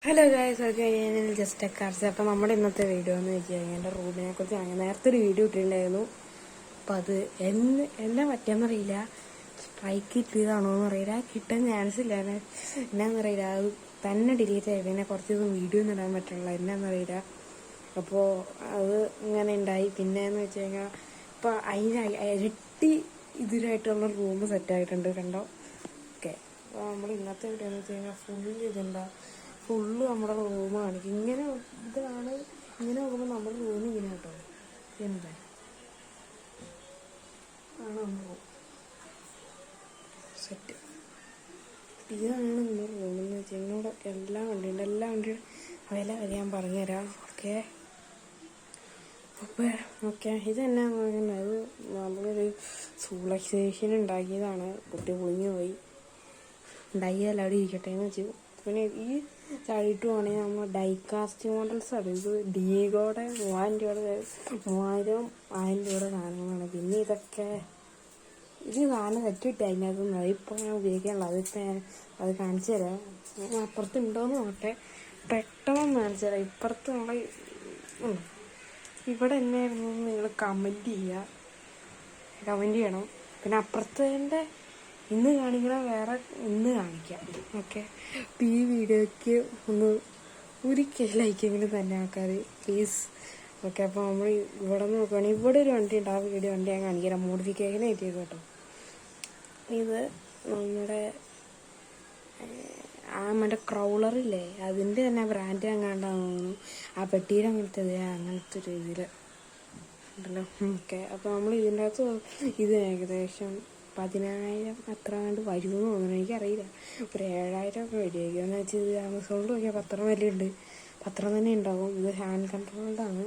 Hello guys, okay, ഞാൻ just cars. അപ്പം നമ്മുടെ ഇന്നത്തെ വീഡിയോ എന്ന് വെച്ച് കഴിഞ്ഞാൽ എൻ്റെ റൂമിനെ കുറിച്ച് നേരത്തെ ഒരു വീഡിയോ ഇട്ടിട്ടുണ്ടായിരുന്നു. അപ്പം അത് എന്നാ പറ്റിയെന്നറിയില്ല, സ്ട്രൈക്ക് കിട്ടിയതാണോയെന്ന് അറിയില്ല, കിട്ടാൻ ചാൻസ് ഇല്ല. എന്നാന്നറിയില്ല, അത് തന്നെ ഡിലീറ്റ് ആയി. പിന്നെ കുറച്ച് ദിവസം വീഡിയോ ഒന്നും ഇടാൻ പറ്റില്ല, എന്നാന്നറിയില്ല. അപ്പോൾ അത് ഇങ്ങനെ ഉണ്ടായി. പിന്നെ എന്ന് വെച്ച് കഴിഞ്ഞാൽ ഇപ്പം അതിന് ഇരട്ടി ഇതിലായിട്ടുള്ള റൂം സെറ്റായിട്ടുണ്ട്, കണ്ടോ. ഓക്കെ, അപ്പോൾ നമ്മൾ ഇന്നത്തെ വീഡിയോ എന്ന് വെച്ച് കഴിഞ്ഞാൽ ഫുള്ള് നമ്മുടെ റൂം കാണിക്കും. ഇതാണ് ഇങ്ങനെ നോക്കുമ്പോൾ നമ്മുടെ റൂം ഇങ്ങനെ കേട്ടോ. എന്താ ആണ് നമ്മൾ സെറ്റ്. ഇതാണ് നമ്മുടെ റൂമെന്ന് വെച്ച് കഴിഞ്ഞാൽ ഇവിടെ എല്ലാ വണ്ടിയും വില ഞാൻ പറഞ്ഞുതരാം. ഓക്കെ അപ്പോൾ ഇത് എന്നാന്ന് പറയുന്നത്, അത് നമ്മളൊരു സൂളൈസേഷൻ ഉണ്ടാക്കിയതാണ്. കുട്ടി പൊളിഞ്ഞു പോയി, ഉണ്ടാക്കിയതല്ല, അവിടെ ഇരിക്കട്ടെ എന്ന് വെച്ചു. പിന്നെ ഈ ചളിയിട്ട് പോകണമെങ്കിൽ നമ്മൾ ഡൈകാസ്റ്റ് മോഡൽസ് ആണ്. ഇത് ഡീഗോടെ 1000 രൂപയുടെ സാധനങ്ങളാണ്. പിന്നെ ഇതൊക്കെ സാധനം തെറ്റിട്ട് അതിനകത്ത് നിന്ന് ഇപ്പോൾ ഞാൻ ഉപയോഗിക്കാനുള്ളത്. അതിപ്പോൾ അത് കാണിച്ചു തരാം. അപ്പുറത്ത് ഉണ്ടോയെന്ന് നോക്കട്ടെ, പെട്ടെന്ന് കാണിച്ചു തരാം. ഇപ്പുറത്ത് നമ്മൾ ഇവിടെ എന്നായിരുന്നു നിങ്ങൾ കമൻറ്റ് ചെയ്യണം. പിന്നെ അപ്പുറത്തെ ഇന്ന് കാണിക്കണ വേറെ ഇന്ന് കാണിക്കാം. ഓക്കെ, അപ്പം ഈ വീഡിയോയ്ക്ക് ഒരു ലൈക്കെങ്കിലും തന്നെ ആൾക്കാർ പ്ലീസ്. ഓക്കെ, അപ്പോൾ നമ്മൾ ഇവിടെ നോക്കുകയാണെങ്കിൽ ഇവിടെ ഒരു വണ്ടി ഉണ്ട്. ആ വണ്ടി ഞാൻ കാണിക്കാം. മോഡിഫിക്കേഷൻ ആയിട്ട് കേട്ടോ. ഇത് നമ്മുടെ മറ്റേ ക്രൗളറില്ലേ, അതിൻ്റെ തന്നെ ബ്രാൻഡ് എങ്ങാണ്ടാന്ന് തോന്നുന്നു. ആ പെട്ടിയിൽ അങ്ങനത്തെ ഒരു ഇതിൽ ഉണ്ടല്ലോ. ഓക്കെ, അപ്പോൾ നമ്മൾ ഇതിൻ്റെ അകത്ത് ഇത് ഏകദേശം 10,000 അത്ര കണ്ട് വരുമെന്ന് തോന്നുന്നു, എനിക്കറിയില്ല. ഒരു 7,000 ഒക്കെ വരുമായിരിക്കും. എന്ന് വെച്ചാൽ ഇത് ആമസോണിൽ നോക്കിയാൽ പത്രം വിലയുണ്ട്, പത്രം തന്നെ ഉണ്ടാവും. ഇത് ഹാൻഡ് കൺട്രോൾഡാണ്.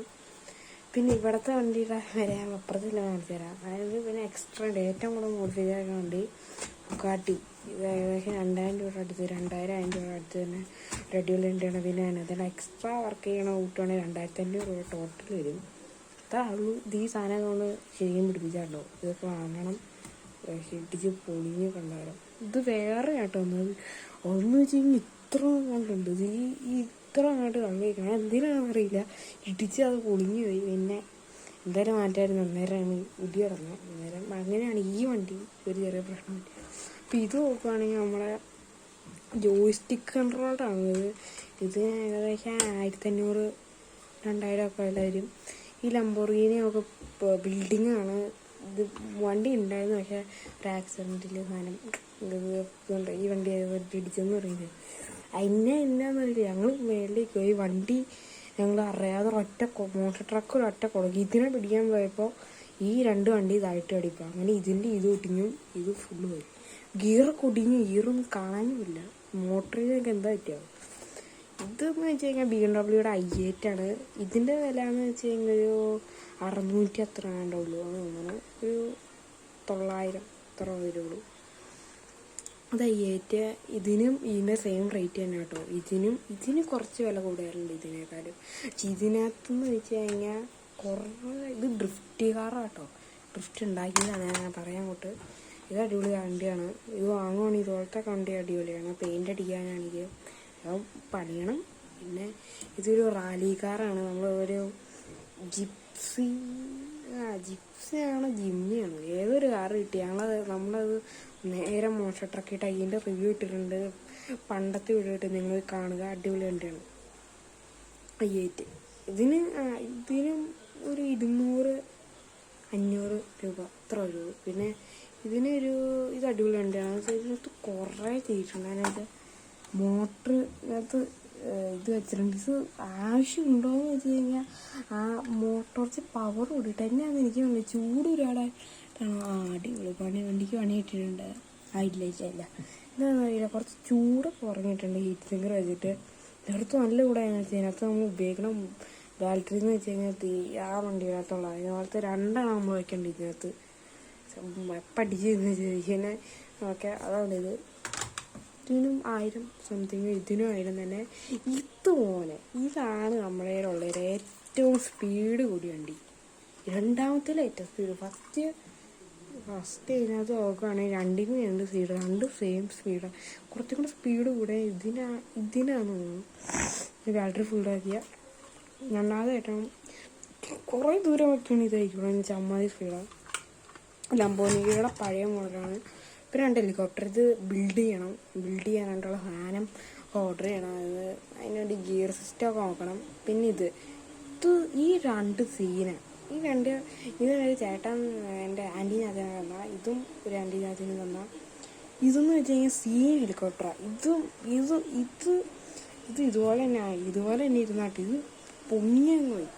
പിന്നെ ഇവിടുത്തെ വണ്ടിയുടെ വില ഞാൻ അപ്പുറത്തില്ല കാണിച്ചു തരാം. അതായത് പിന്നെ എക്സ്ട്രാ ഉണ്ട്, ഏറ്റവും കൂടുതൽ മോഡിഫൈ ആക്കാൻ വണ്ടി ബുഗാട്ടി. ഇത് ഏകദേശം 2,000 രൂപ അടുത്ത്, 2,000 രൂപ അടുത്ത് തന്നെ റെഡ്യൂൾ വണ്ടിയാണ്. പിന്നെ അതിന് എക്സ്ട്രാ വർക്ക് ചെയ്യണ കൂട്ടുവാണെങ്കിൽ 2,500 രൂപ ടോട്ടൽ വരും. അത്രേ ഉള്ളൂ. ഇത് ഈ സാധനം കൊണ്ട് ശരിക്കും പിടിപ്പിച്ചാട്ടോ. ഇതൊക്കെ വാങ്ങണം, ഇടിച്ച് പൊളിഞ്ഞ് കണ്ടാലും. ഇത് വേറെ കേട്ടോ ഒന്ന് വെച്ച് കഴിഞ്ഞാൽ ഇത്ര കണ്ടുണ്ട്. ഇത് ഇത്ര അങ്ങോട്ട് കളിക്കണം, എന്തിനാണെന്ന് അറിയില്ല, ഇടിച്ച് അത് പൊളിഞ്ഞു പോയി. പിന്നെ എന്തായാലും മാറ്റായിരുന്നു. അന്നേരമാണ് ഇടി കിടന്നത്. അന്നേരം അങ്ങനെയാണ് ഈ വണ്ടി ഒരു ചെറിയ പ്രശ്നം. അപ്പം ഇത് നോക്കുകയാണെങ്കിൽ നമ്മളെ ജോയ്സ്റ്റിക്ക് കൺട്രോൾഡാണ്. ഇത് ഏകദേശം 1,500 2,000 ഒക്കെ വരും. ഈ ലംബോർഗിനിയൊക്കെ ബിൽഡിങ്ങാണ്. ഇത് വണ്ടി ഉണ്ടായിരുന്നു, പക്ഷേ ഒരു ആക്സിഡൻറ്റിൽ സാധനം ഇതുണ്ട്. ഈ വണ്ടി ഇടിച്ചെന്ന് പറയുന്നത് എന്നാന്നറിയില്ല. ഞങ്ങൾ മേളിലേക്ക് പോയി, വണ്ടി ഞങ്ങൾ അറിയാതെ മോട്ടോർ ട്രക്ക് ഒരൊറ്റ കുടങ്ങി. ഇതിനെ പിടിക്കാൻ പോയപ്പോൾ ഈ 2 വണ്ടി ഇതായിട്ട് അടിപ്പോൾ അങ്ങനെ ഇതിൻ്റെ ഇത് ഒടിഞ്ഞു, ഇത് ഫുള്ള് പോയി. ഗിയറൊക്കെ ഒടിഞ്ഞു, ഗിയറൊന്നും കാണാനുമില്ല. മോട്ടറിനൊക്കെ എന്താ പറ്റിയാവും. ഇതെന്ന് വെച്ച് കഴിഞ്ഞാൽ BMW i8 ആണ്. ഇതിൻ്റെ വില എന്ന് വെച്ച് കഴിഞ്ഞാൽ ഒരു 600 അത്ര വേണ്ടുള്ളൂ. അങ്ങനെ ഒരു 900 അത്ര വരുള്ളൂ. അത് i8. ഇതിൻ്റെ സെയിം റേറ്റ് തന്നെ കേട്ടോ. ഇതിന് കുറച്ച് വില കൂടുതലുണ്ട് ഇതിനേക്കാളും. ഇതിനകത്തെന്ന് വെച്ച് കഴിഞ്ഞാൽ ഇത് ഡ്രിഫ്റ്റ് കാറാണ് കേട്ടോ. ഡ്രിഫ്റ്റ് ഉണ്ടാക്കിയതാണ് ഞാൻ പറയാൻ കൊണ്ട്. ഇത് അടിപൊളി വണ്ടിയാണ്. ഇത് വാങ്ങുവാണെങ്കിൽ ഇതുപോലത്തെ വണ്ടി അടിപൊളിയാണ്. പെയിൻ്റ് അടിക്കാനാണെങ്കിൽ പണിയണം. പിന്നെ ഇതൊരു റാലി കാറാണ്. നമ്മളൊരു ജിപ്സിയാണോ ജിമ്മിയാണോ ഏതൊരു കാറ് കിട്ടി. നമ്മളത് നേരെ മോശം ട്രക്കിയിട്ട് അതിൻ്റെ റിവ്യൂ ഇട്ടിട്ടുണ്ട്. പണ്ടത്തെ വീഡിയോ ഇട്ട് നിങ്ങൾ കാണുക, അടിപൊളി വണ്ടിയാണ് i8. ഇതിനും ഒരു 200-500 രൂപ അത്ര വരൂ. പിന്നെ ഇത് അടിപൊളി വണ്ടിയാണ്. ഇതിനകത്ത് കുറേ ചെയ്തിട്ടുണ്ട്. അതിനകത്ത് മോട്ടറിനകത്ത് ഇത് വെച്ചിട്ടുണ്ട്. ഇത് ആവശ്യമുണ്ടോയെന്ന് വെച്ച് കഴിഞ്ഞാൽ ആ മോട്ടോർച്ച് പവർ കൂടിയിട്ട് തന്നെയാണെന്ന് എനിക്ക് വേണ്ടി ചൂട് ഒരാളായിട്ടാണോ അടിപൊളി വണ്ടിക്ക് പണി കിട്ടിയിട്ടുണ്ട്. ഇല്ല എന്താണെന്ന് അറിയില്ല, കുറച്ച് ചൂട് കുറഞ്ഞിട്ടുണ്ട് ഹീറ്റ് സിങ്കർ വെച്ചിട്ട്. ഇതിനകത്ത് നല്ല ചൂടായെന്ന് വെച്ചാൽ ഇതിനകത്ത് നമ്മൾ ഉപയോഗിക്കണം ബാറ്ററി എന്ന് വെച്ച് കഴിഞ്ഞാൽ ആ വണ്ടിക്കകത്തുള്ള അതുപോലത്തെ 2 നമ്മൾ വയ്ക്കേണ്ടത് ഇതിനകത്ത് പഠിച്ചെന്ന് വെച്ചാൽ. ഓക്കെ, അതാണ് ഇത്. ഇതിനും 1000 സംതിങ്, ഇതിനും 1000 തന്നെ. ഇതാണ് നമ്മുടെ ഉള്ളതിൽ ഏറ്റവും സ്പീഡ് കൂടിയ വണ്ടി. രണ്ടാമത്തെ ഏറ്റവും സ്പീഡ്. ഫസ്റ്റ് ഫസ്റ്റ് ഇതിനകത്ത് നോക്കുകയാണെങ്കിൽ രണ്ടിനും രണ്ട് സ്പീഡ്, രണ്ട് സെയിം സ്പീഡാണ്. കുറച്ചും കൂടെ സ്പീഡ് കൂടെ ഇതിനാന്ന് തോന്നുന്നു ബാറ്ററി ഫുള്ളാക്കിയ. രണ്ടാമതായിട്ടും കുറേ ദൂരം വയ്ക്കുകയാണ് ഇതായിരിക്കണം എന്ന് വെച്ചാൽ അമ്മാതി സ്പീഡാണ്. ലംബോർഗിനിയുടെ പഴയ മോഡലാണ്. ഇപ്പം 2 ഹെലികോപ്റ്റർ ഇത് ബിൽഡ് ചെയ്യാനായിട്ടുള്ള സാധനം ഓർഡർ ചെയ്യണം. അതിനുവേണ്ടി ഗിയർ സിസ്റ്റമൊക്കെ നോക്കണം. പിന്നെ ഇത് ഈ 2 സീനാണ്. ഇതൊരു ചേട്ടൻ എൻ്റെ ആൻറ്റീനകത്തിന് തന്നാൽ, ഇതും ഒരു ആൻറ്റീനകത്തിന് തന്നാൽ. ഇതെന്ന് വെച്ച് കഴിഞ്ഞാൽ സീൻ ഹെലികോപ്റ്ററാണ്. ഇത് ഇതുപോലെ തന്നെ ഇരുന്നാട്ട് ഇത് പൊങ്ങിയങ്ങ് പോയി.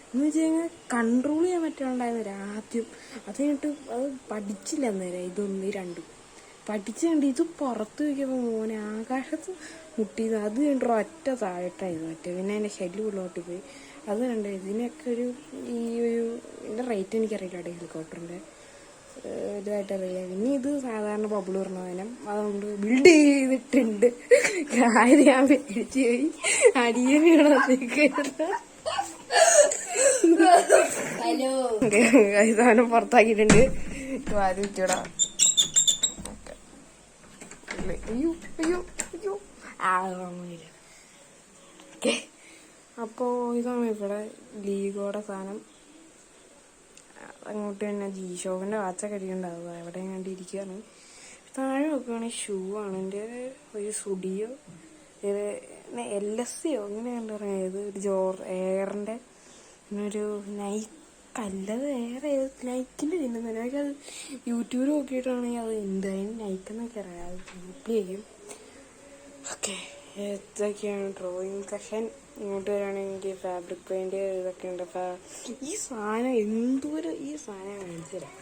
എന്ന് വെച്ച് കഴിഞ്ഞാൽ കൺട്രോൾ ചെയ്യാൻ പറ്റാണ്ടായിരുന്നില്ല ആദ്യം. അത് കഴിഞ്ഞിട്ട് അത് പഠിച്ചില്ല അന്നേരം. ഇതൊന്ന് 2 പഠിച്ചു കണ്ട് ഇത് പുറത്ത് വയ്ക്കുമ്പോൾ മോനെ ആകാശത്ത് മുട്ടിയത്. അത് കഴിഞ്ഞിട്ട് ഒറ്റ താഴോട്ടായിരുന്നു മറ്റേ. പിന്നെ എൻ്റെ ഷെല്ല് ഉള്ളോട്ട് പോയി. അത് കണ്ട് ഇതിനൊക്കെ ഇതിൻ്റെ റേറ്റ് എനിക്കറിയില്ല കേട്ടോ ഹെലികോപ്റ്ററിൻ്റെ ഇതായിട്ടറിയില്ല. പിന്നെ ഇത് സാധാരണ ബബിൾ പറഞ്ഞതിനും അതുകൊണ്ട് ബിൽഡ് ചെയ്തിട്ടുണ്ട്. കാര്യം ഞാൻ പേടിച്ച് പോയി. അടിയനത്തേക്ക് സാധനം പുറത്താക്കിയിട്ടുണ്ട്. ആരും ഇച്ചോടാ. ഓക്കെ, അപ്പോൾ ഇതാണ് ഇവിടെ ലീഗോടെ സാധനം. അങ്ങോട്ട് തന്നെ ഷോവിൻ്റെ വാച്ചൊക്കെ അടിക്കണ്ടാവുക എവിടെയും കണ്ടിരിക്കുകയാണ്. താഴെ നോക്കുകയാണെങ്കിൽ ഷൂ ആണ്. എൻ്റെ ഒരു സ്റ്റുഡിയോ LSCയോ ഇങ്ങനെ കണ്ടു പറയുന്നത്. ഒരു എയറിൻ്റെ ഒരു നൈക്കല്ലത് വേറെ നൈക്കിൻ്റെ ചിഹ്നം തന്നെ. എനിക്കത് യൂട്യൂബിൽ നോക്കിയിട്ടാണെങ്കിൽ അത് എന്തായാലും നൈക്കെന്നൊക്കെ അറിയാം. അത് ഗൂഗിൾ ചെയ്യും. ഓക്കെ, ഇതൊക്കെയാണ് ഡ്രോയിങ് സെഷൻ. ഇങ്ങോട്ട് വരികയാണെങ്കിൽ ഫാബ്രിക് പെയിൻറ് ഇതൊക്കെ ഉണ്ട്. ഈ സാധനം ഈ സാധനം കാണിച്ചു തരാം.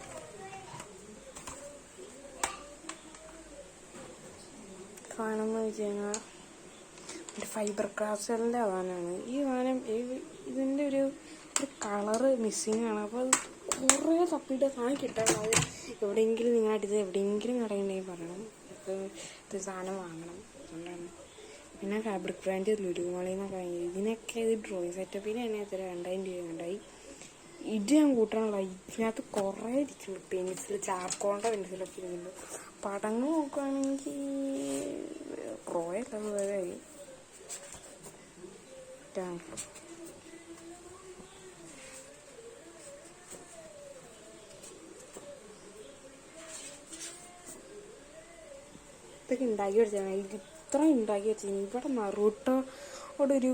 സാധനം എന്ന് വെച്ച് കഴിഞ്ഞാൽ ഒരു ഫൈബർ ക്രാഫ്റ്റ്സിൻ്റെ സാധനമാണ് ഈ സാധനം. ഇതിൻ്റെ ഒരു കളറ് മിസ്സിങ് ആണ്. അപ്പോൾ അത് കുറേ തപ്പിയിട്ട് സാധനം കിട്ടണം. അത് എവിടെയെങ്കിലും നിങ്ങളായിട്ട് എവിടെയെങ്കിലും കടയുണ്ടെങ്കിൽ പറയണം. ഇത് സാധനം വാങ്ങണം. അതുകൊണ്ടാണ്. പിന്നെ ഫാബ്രിക് ബ്രാൻഡ് ലുലുമാളിൽ നിന്നൊക്കെ വാങ്ങി. ഇതിനൊക്കെ ഇത് ഡ്രോയിങ് സെറ്റപ്പിന് തന്നെ എത്ര 2000 രൂപ ഉണ്ടായി. ഇത് ഞാൻ കൂട്ടാനുള്ള ഇതിനകത്ത് കുറേ ഇരിക്കുന്നുണ്ട്. പെൻസിൽ, ചാർക്കോളിൻ്റെ പെൻസിലൊക്കെ ഇരിക്കുന്നുണ്ട്. പടങ്ങൾ നോക്കുകയാണെങ്കിൽ പ്രോയല്ല വേറെ. ഇതൊക്കെ ഉണ്ടാക്കി വെച്ചാൽ ഇത്ര ഉണ്ടാക്കി വെച്ചാൽ ഇവിടെ നറൂട്ടോടെ ഒരു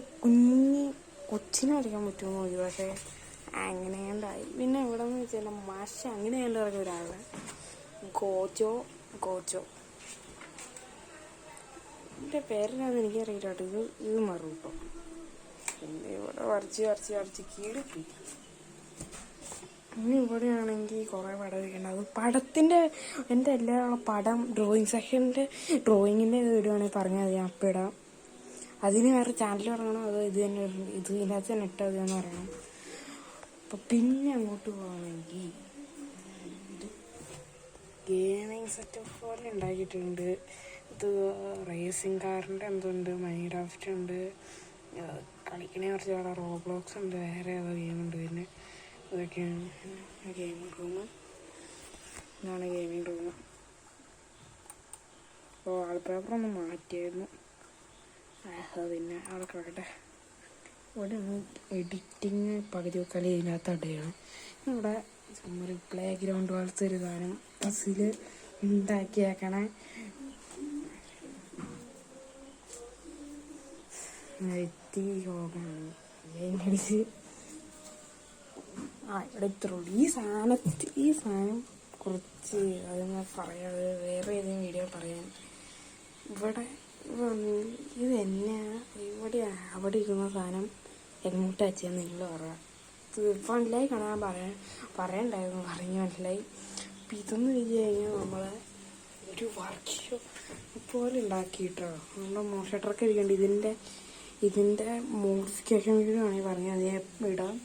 കൊച്ചിനെ കളിക്കാൻ പറ്റുമോ നോക്കി. പക്ഷേ അങ്ങനെയുണ്ടായി. പിന്നെ ഇവിടെ നിന്ന് വെച്ചാൽ മാഷ അങ്ങനെയുണ്ട് പറഞ്ഞ ഒരാളെ ഗോജോ എൻ്റെ പേരെന്നാന്ന് എനിക്കറിയില്ല കേട്ടോ. ഇത് നറൂട്ടോ. പിന്നെ ഇവിടെ വരച്ച് കീഴിപ്പോയി. പിന്നെ ഇവിടെയാണെങ്കിൽ കുറേ പടം വയ്ക്കേണ്ട. അത് പടത്തിൻ്റെ എൻ്റെ എല്ലാ പടം ഡ്രോയിങ് സെക്ഷൻ്റെ ഡ്രോയിങ്ങിൻ്റെ ഇടുവാണെങ്കിൽ പറഞ്ഞാൽ ഞാൻ അപ്പം ഇടാം. അതിന് വേറെ ചാനൽ തുടങ്ങണം. അത് ഇതിനകത്ത് തന്നെ ഇട്ടാൽ മതി എന്ന് പറയണം. അപ്പം പിന്നെ അങ്ങോട്ട് പോകണമെങ്കിൽ ഗെയിമിങ് സെറ്റപ്പ് പോലെ ഉണ്ടാക്കിയിട്ടുണ്ട്. ഇത് റേസിംഗ് കാറിൻ്റെ എന്തുണ്ട്, മൈൻക്രാഫ്റ്റ് ഉണ്ട്, കളിക്കണേ കുറച്ച് അവിടെ റോബ്ലോക്സ് ഉണ്ട്, വേറെ ഏതോ ഗെയിമുണ്ട്. പിന്നെ ഇതൊക്കെയാണ് ഗെയിമിംഗ് റൂം. ഇതാണ് ഗെയിമിംഗ് റൂം. അപ്പോൾ വാൾപേപ്പറൊന്ന് മാറ്റിയായിരുന്നു. പിന്നെ അവിടെ കിടക്കട്ടെ. ഇവിടെ എഡിറ്റിങ് പകുതി കളി ഇതിനകത്ത് അടയാണ്. ഇവിടെ ഒരു പ്ലേ ഗ്രൗണ്ട് പോലത്തെ ഒരു സാധനം ബസ്സിൽ ഉണ്ടാക്കിയേക്കണേ. എത്തി യോഗമാണ് അതിനടിച്ച് ഇവിടെ ഇത്രയുള്ളൂ. ഈ സാധനം കുറച്ച് അത് ഞാൻ പറയാതെ വേറെ ഏതെങ്കിലും വീഡിയോ പറയാൻ. ഇവിടെ ഇത് എന്നാ ഇവിടെ അവിടെ ഇരുന്ന സാധനം എങ്ങോട്ട് വെച്ചെന്ന് നിങ്ങൾ പറയാം. ഇപ്പം മനസ്സിലായി കാണാൻ പറയണ്ടായിരുന്നു, പറഞ്ഞ് മനസ്സിലായി. അപ്പം ഇതെന്ന് വെച്ച് കഴിഞ്ഞാൽ നമ്മളെ ഒരു വർക്ക്ഷോപ്പ് പോലെ ഉണ്ടാക്കിയിട്ടോ. നമ്മുടെ മോഷട്ടറൊക്കെ ഇരിക്കേണ്ട ഇതിൻ്റെ മോഡിഫിക്കേഷൻ വീഡിയോ ആണെങ്കിൽ പറഞ്ഞാൽ അതേ ഇടാം.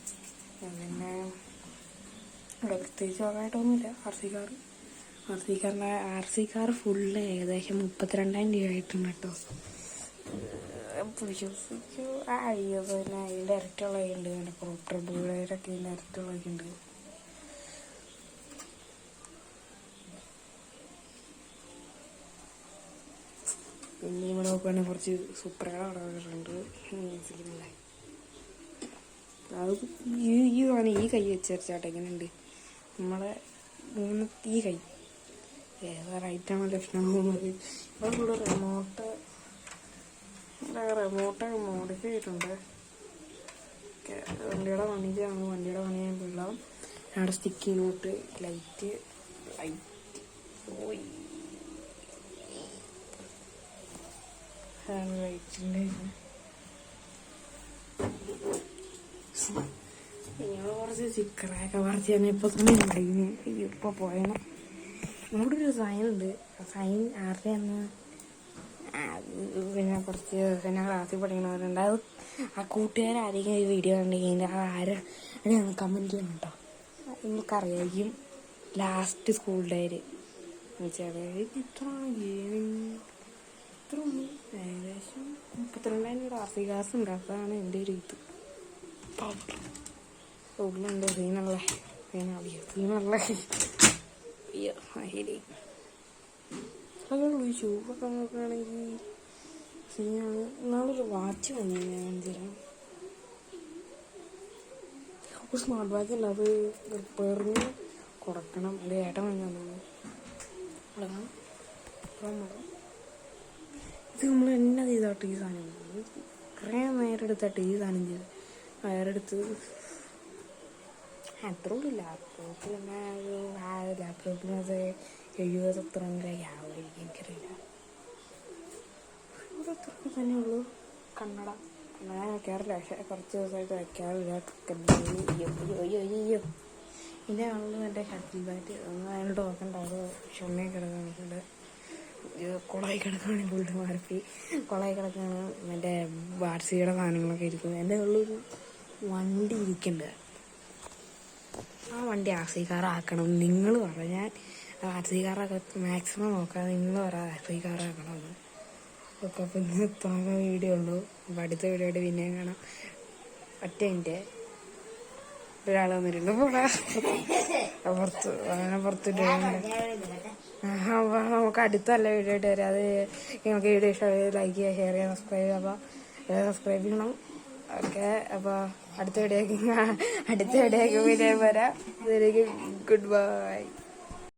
പിന്നെ ഇവിടെ പ്രത്യേകിച്ച് പറയായിട്ടൊന്നുമില്ല. ആർ സി കാർ ഫുള്ള് ഏകദേശം 32,000 രൂപ ആയിട്ടുണ്ട് കേട്ടോ. വിശ്വസിച്ചു അയ്യോ. പിന്നെ അതിൻ്റെ ഇരട്ടുള്ളതൊക്കെ ഉണ്ട്. പിന്നെ പ്രോപ്പർ ബുള്ളേരൊക്കെ ഇതിൻ്റെ ഇരട്ടുള്ളതൊക്കെ ഉണ്ട്. ഇനി ഇവിടെ നോക്കുകയാണെങ്കിൽ കുറച്ച് സൂപ്പറുകൾ അവിടെ മ്യൂസിക്കിനുള്ള അത് ഈ സാധനം ഈ കൈ വെച്ചാട്ടെ എങ്ങനെയുണ്ട് നമ്മളെ ഈ കൈ ഏതാ റൈറ്റാണോ ലെഫ്റ്റാണോ മതി. ഇവിടെ കൂടെ റിമോട്ട് മോഡിഫൈ ചെയ്തിട്ടുണ്ട്. വണ്ടിയുടെ പണിയാണ്. വണ്ടിയുടെ പണി ചെയ്യുമ്പോൾ അവിടെ സ്റ്റിക്കി നോട്ട് ലൈറ്റ് പോയി ലൈറ്റിൻ്റെ ഞങ്ങൾ കുറച്ച് സ്റ്റിക്കറൊക്കെ പറിച്ച് തന്നെ ഇപ്പോൾ തന്നെ ഉണ്ടായിന്. ഇപ്പോൾ പോയണം. അവിടെ ഒരു സൈൻ ഉണ്ട്. ആ സൈൻ ആരുടെയെന്ന് പിന്നെ കുറച്ച് പിന്നെ ക്ലാസ്സിൽ പഠിക്കണവരുണ്ട്. അത് ആ കൂട്ടുകാരാരെങ്കിലും ഈ വീഡിയോ കണ്ടെങ്കിൽ ആരാണ് കമൻറ്റ് ചെയ്യണം കേട്ടോ. നമുക്കറിയായിരിക്കും ലാസ്റ്റ് സ്കൂൾ ഡേയിൽ വെച്ചാൽ ഇത്ര ഒന്നും ഏകദേശം 32,000 ക്ലാസ്സിൽ ക്ലാസ് ഉണ്ട്. അതാണ് എൻ്റെ ഒരു ഇത് ഉള്ളുണ്ട് സീനുള്ള അയ്യോ ശരി. അതുള്ളൂ ഷൂവൊക്കെ നോക്കുകയാണെങ്കിൽ സീനാണ്. നാളൊരു വാച്ച് വാങ്ങിയാൽ ഒരു സ്മാർട്ട് വാച്ച് ഉണ്ട്. അത് റിപ്പയറിന് കൊടുക്കണം. എൻ്റെ ഏട്ടൻ വാങ്ങിയാണ്. ഇത് നമ്മൾ എന്നാ ചെയ്താട്ട് ഈ സാധനം കുറേ നേരം എടുത്താട്ട് ഈ സാധനം ചെയ്ത് വയറെടുത്ത് അത്ര ഉള്ളൂ. ലാപ്ടോപ്പിനത് 70-70 ആവുമായിരിക്കും. എനിക്കറിയില്ല. ഇവിടെ അത്രയ്ക്ക് തന്നെ ഉള്ളൂ. കണ്ണട വയ്ക്കാറില്ല. പക്ഷേ കുറച്ച് ദിവസമായിട്ട് വയ്ക്കാറില്ല. അയ്യോ ഇതിൻ്റെ ആളുകൾ എൻ്റെ ഷട്ടിൽ ബാറ്റ് ഒന്ന് അതിനോട് നോക്കണ്ടാവും. ക്ഷമയെ കിടക്കാനുണ്ട്. കുളമായി കിടക്കുകയാണെങ്കിൽ ഫുള്ള് മാറിപ്പോയി. കുളമായി കിടക്കുകയാണ്. എൻ്റെ വാർഷികയുടെ സാധനങ്ങളൊക്കെ ഇരിക്കും. എൻ്റെ ഉള്ളൊരു വണ്ടി ഇരിക്കുന്നുണ്ട്. ആ വണ്ടി RC കാറാക്കണം. നിങ്ങൾ പറഞ്ഞാൽ RC കാറൊക്കെ മാക്സിമം നോക്കാം. നിങ്ങൾ പറയാം RC കാറാക്കണമെന്ന്. ഒക്കെ പിന്നെ താഴെ വീഡിയോ ഉള്ളൂ. അപ്പം അടുത്ത വീഡിയോ ആയിട്ട് പിന്നെയും കാണാം. ഒറ്റ ഒരാൾ വന്നിട്ടുണ്ട്. പുറത്തിട്ട് നമുക്ക് അടുത്തല്ല വീഡിയോ ആയിട്ട് വരാം. അത് നിങ്ങൾക്ക് വീഡിയോ ഇഷ്ടമായി ലൈക്ക് ചെയ്യുക, ഷെയർ ചെയ്യുക, സബ്സ്ക്രൈബ് ചെയ്യുക. അപ്പോൾ സബ്സ്ക്രൈബ് ചെയ്യണം. ഓക്കെ. അപ്പോൾ അടുത്ത വീഡിയോക്ക് പിന്നെ വരാം. ഇതിലേക്ക് ഗുഡ് ബൈ.